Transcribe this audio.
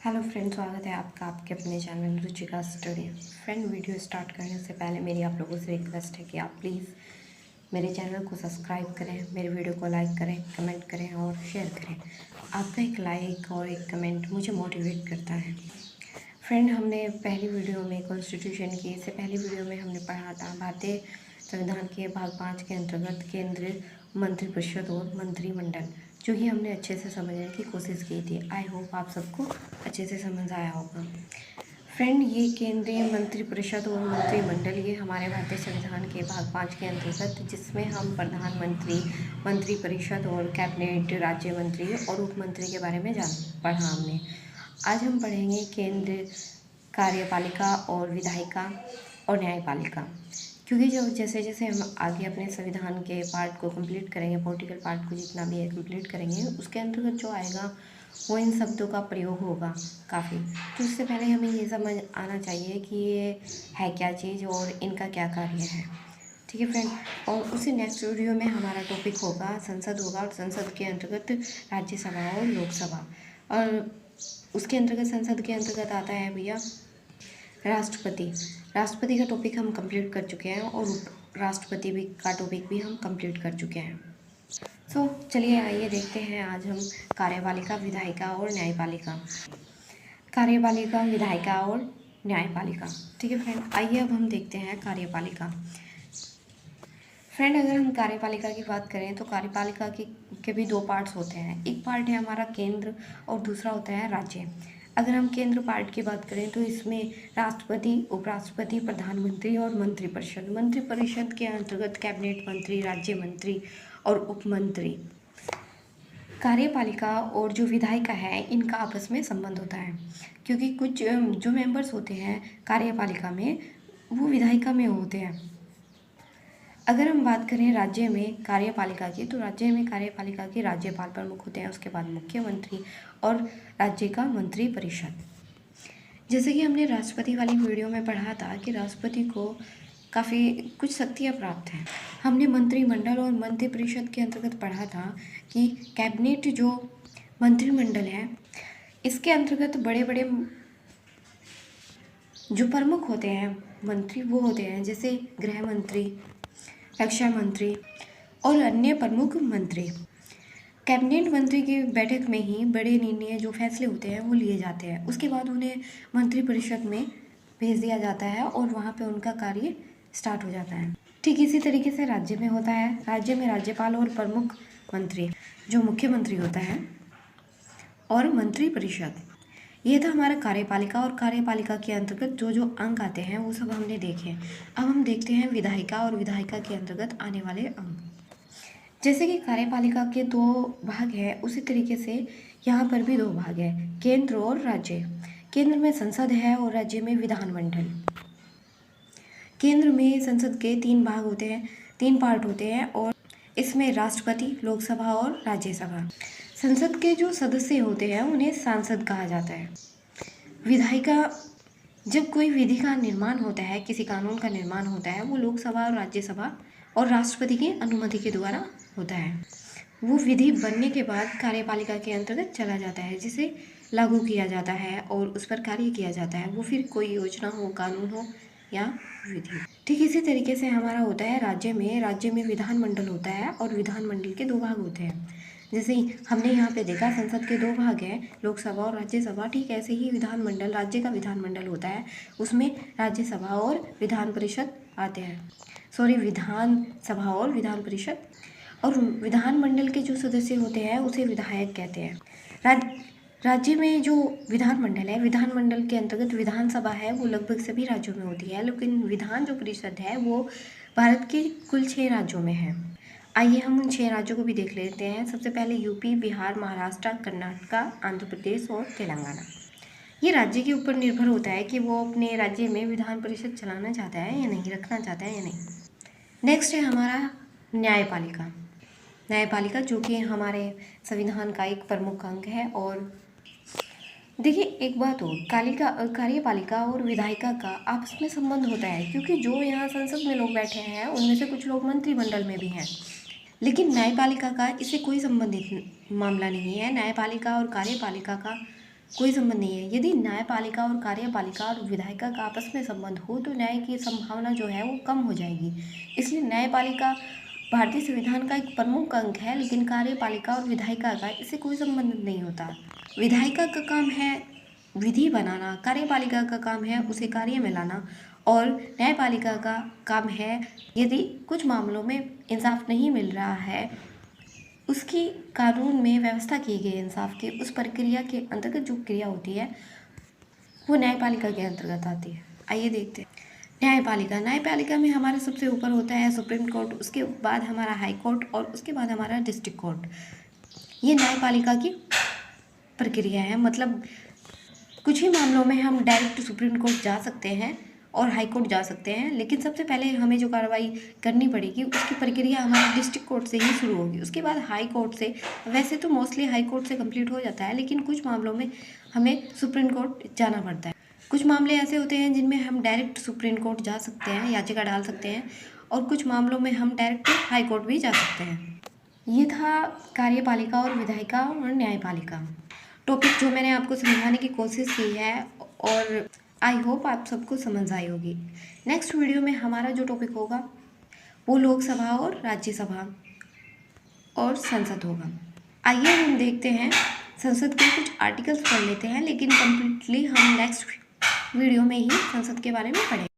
Hello friend, स्वागत है आपका आपके अपने channel Ruchika study. Friend, video start करने से पहले मेरी आप लोगों से रिक्वेस्ट है कि आप प्लीज़ मेरे चैनल को सब्सक्राइब करें, मेरे वीडियो को लाइक करें, कमेंट करें और शेयर करें। आपका एक लाइक और एक कमेंट मुझे मोटिवेट करता है। फ्रेंड, हमने पहली वीडियो में कॉन्स्टिट्यूशन की, इससे पहली वीडियो में हमने पढ़ा था भारतीय संविधान के भाग 5 के अंतर्गत केंद्रीय मंत्रिपरिषद और मंत्रिमंडल, जो कि हमने अच्छे से समझने की कोशिश की थी। आई होप आप सबको अच्छे से समझ आया होगा। फ्रेंड, ये केंद्रीय मंत्रिपरिषद और मंत्रिमंडल ये हमारे भारतीय संविधान के भाग 5 के अंतर्गत, जिसमें हम प्रधानमंत्री, मंत्रिपरिषद और कैबिनेट, राज्य मंत्री और उप मंत्री के बारे में पढ़ा हमने। आज हम पढ़ेंगे केंद्र, कार्यपालिका और विधायिका और न्यायपालिका। क्योंकि जब जैसे जैसे हम आगे अपने संविधान के पार्ट को कंप्लीट करेंगे, पॉलिटिकल पार्ट को जितना भी है कंप्लीट करेंगे, उसके अंतर्गत जो आएगा वो इन शब्दों का प्रयोग होगा काफ़ी। तो उससे पहले हमें ये समझ आना चाहिए कि ये है क्या चीज़ और इनका क्या कार्य है। ठीक है फ्रेंड। और उसी नेक्स्ट वीडियो में हमारा टॉपिक होगा संसद होगा, और संसद के अंतर्गत राज्यसभा और लोकसभा, और उसके अंतर्गत संसद के अंतर्गत आता है भैया राष्ट्रपति। राष्ट्रपति का टॉपिक हम कंप्लीट कर चुके हैं और राष्ट्रपति भी का टॉपिक भी हम कंप्लीट कर चुके हैं। चलिए आइए देखते हैं आज हम कार्यपालिका, विधायिका और न्यायपालिका। कार्यपालिका, विधायिका और न्यायपालिका। ठीक है फ्रेंड, आइए अब हम देखते हैं कार्यपालिका। फ्रेंड, अगर हम कार्यपालिका की बात करें तो कार्यपालिका के भी दो पार्ट्स होते हैं। एक पार्ट है हमारा केंद्र और दूसरा होता है राज्य। अगर हम केंद्र पार्ट की बात करें तो इसमें राष्ट्रपति, उपराष्ट्रपति, प्रधानमंत्री और मंत्रिपरिषद। मंत्रिपरिषद के अंतर्गत कैबिनेट मंत्री, राज्य मंत्री और उप मंत्री। कार्यपालिका और जो विधायिका है इनका आपस में संबंध होता है, क्योंकि कुछ जो मेंबर्स होते हैं कार्यपालिका में वो विधायिका में होते हैं। अगर हम बात करें राज्य में कार्यपालिका की, तो राज्य में कार्यपालिका के राज्यपाल प्रमुख होते हैं, उसके बाद मुख्यमंत्री और राज्य का मंत्रिपरिषद। जैसे कि हमने राष्ट्रपति वाली वीडियो में पढ़ा था कि राष्ट्रपति को काफ़ी कुछ शक्तियाँ प्राप्त हैं। हमने मंत्रिमंडल और मंत्रिपरिषद के अंतर्गत पढ़ा था कि कैबिनेट जो मंत्रिमंडल है इसके अंतर्गत बड़े बड़े जो प्रमुख होते हैं मंत्री वो होते हैं, जैसे गृह मंत्री, रक्षा मंत्री और अन्य प्रमुख मंत्री। कैबिनेट मंत्री की बैठक में ही बड़े निर्णय जो फैसले होते हैं वो लिए जाते हैं। उसके बाद उन्हें मंत्रिपरिषद में भेज दिया जाता है और वहाँ पे उनका कार्य स्टार्ट हो जाता है। ठीक इसी तरीके से राज्य में होता है। राज्य में राज्यपाल और प्रमुख मंत्री जो मुख्यमंत्री होता है और मंत्रिपरिषद। ये था हमारा कार्यपालिका, और कार्यपालिका के अंतर्गत जो जो अंग आते हैं वो सब हमने देखे। अब हम देखते हैं विधायिका, और विधायिका के अंतर्गत आने वाले अंग। जैसे कि कार्यपालिका के दो भाग हैं, उसी तरीके से यहाँ पर भी दो भाग हैं, केंद्र और राज्य। केंद्र में संसद है और राज्य में विधानमंडल। केंद्र में संसद के तीन भाग होते हैं, तीन पार्ट होते हैं, और इसमें राष्ट्रपति, लोकसभा और राज्यसभा। संसद के जो सदस्य होते हैं उन्हें सांसद कहा जाता है। विधायिका, जब कोई विधि का निर्माण होता है, किसी कानून का निर्माण होता है, वो लोकसभा और राज्यसभा और राष्ट्रपति की अनुमति के द्वारा होता है। वो विधि बनने के बाद कार्यपालिका के अंतर्गत चला जाता है, जिसे लागू किया जाता है और उस पर कार्य किया जाता है, वो फिर कोई योजना हो, कानून हो या विधि। ठीक इसी तरीके से हमारा होता है राज्य में विधानमंडल होता है, और विधानमंडल के दो भाग होते हैं। जैसे ही हमने यहाँ पे देखा संसद के दो भाग हैं, लोकसभा और राज्यसभा। ठीक ऐसे ही विधानमंडल, राज्य का विधानमंडल होता है, उसमें राज्यसभा और विधान परिषद आते हैं। विधानसभा और विधान परिषद। और विधानमंडल के जो सदस्य होते हैं उसे विधायक कहते हैं। राज्य में जो विधानमंडल है, विधानमंडल के अंतर्गत विधानसभा है वो लगभग सभी राज्यों में होती है, लेकिन विधान जो परिषद है वो भारत के कुल 6 राज्यों में है। आइए हम उन 6 राज्यों को भी देख लेते हैं। सबसे पहले यूपी, बिहार, महाराष्ट्र, कर्नाटका, आंध्र प्रदेश और तेलंगाना। ये राज्य के ऊपर निर्भर होता है कि वो अपने राज्य में विधान परिषद चलाना चाहता है या नहीं, रखना चाहता है या नहीं। नेक्स्ट है हमारा न्यायपालिका। न्यायपालिका जो कि हमारे संविधान का एक प्रमुख अंग है। और देखिए एक बात हो, कार्यपालिका और विधायिका का आपस में संबंध होता है, क्योंकि जो यहाँ संसद में लोग बैठे हैं उनमें से कुछ लोग मंत्रिमंडल में भी हैं। लेकिन न्यायपालिका का इससे कोई संबंधित मामला नहीं है। न्यायपालिका और कार्यपालिका का कोई संबंध नहीं है। यदि न्यायपालिका और कार्यपालिका और विधायिका का आपस में संबंध हो तो न्याय की संभावना जो है वो कम हो जाएगी। इसलिए न्यायपालिका भारतीय संविधान का एक प्रमुख अंग है, लेकिन कार्यपालिका और विधायिका का इससे कोई संबंध नहीं होता। विधायिका का काम है विधि बनाना, कार्यपालिका का काम है उसे कार्य में लाना, और न्यायपालिका का काम है यदि कुछ मामलों में इंसाफ नहीं मिल रहा है, उसकी कानून में व्यवस्था की गई इंसाफ की, उस प्रक्रिया के अंतर्गत जो क्रिया होती है वो न्यायपालिका के अंतर्गत आती है। आइए देखते हैं न्यायपालिका। न्यायपालिका में हमारा सबसे ऊपर होता है सुप्रीम कोर्ट, उसके बाद हमारा हाई कोर्ट और उसके बाद हमारा डिस्ट्रिक्ट कोर्ट। ये न्यायपालिका की प्रक्रिया है। मतलब कुछ ही मामलों में हम डायरेक्ट सुप्रीम कोर्ट जा सकते हैं और हाई कोर्ट जा सकते हैं, लेकिन सबसे पहले हमें जो कार्रवाई करनी पड़ेगी उसकी प्रक्रिया हमारे डिस्ट्रिक्ट कोर्ट से ही शुरू होगी, उसके बाद हाई कोर्ट से। वैसे तो मोस्टली हाई कोर्ट से कंप्लीट हो जाता है, लेकिन कुछ मामलों में हमें सुप्रीम कोर्ट जाना पड़ता है। कुछ मामले ऐसे होते हैं जिनमें हम डायरेक्ट सुप्रीम कोर्ट जा सकते हैं, याचिका डाल सकते हैं, और कुछ मामलों में हम डायरेक्ट हाई कोर्ट भी जा सकते हैं। ये था कार्यपालिका और विधायिका और न्यायपालिका टॉपिक जो मैंने आपको समझाने की कोशिश की है, और आई होप आप सबको समझ आई होगी। नेक्स्ट वीडियो में हमारा जो टॉपिक होगा वो लोकसभा और राज्यसभा और संसद होगा। आइए हम देखते हैं, संसद के कुछ आर्टिकल्स पढ़ लेते हैं, लेकिन कम्प्लीटली हम नेक्स्ट वीडियो में ही संसद के बारे में पढ़ेंगे।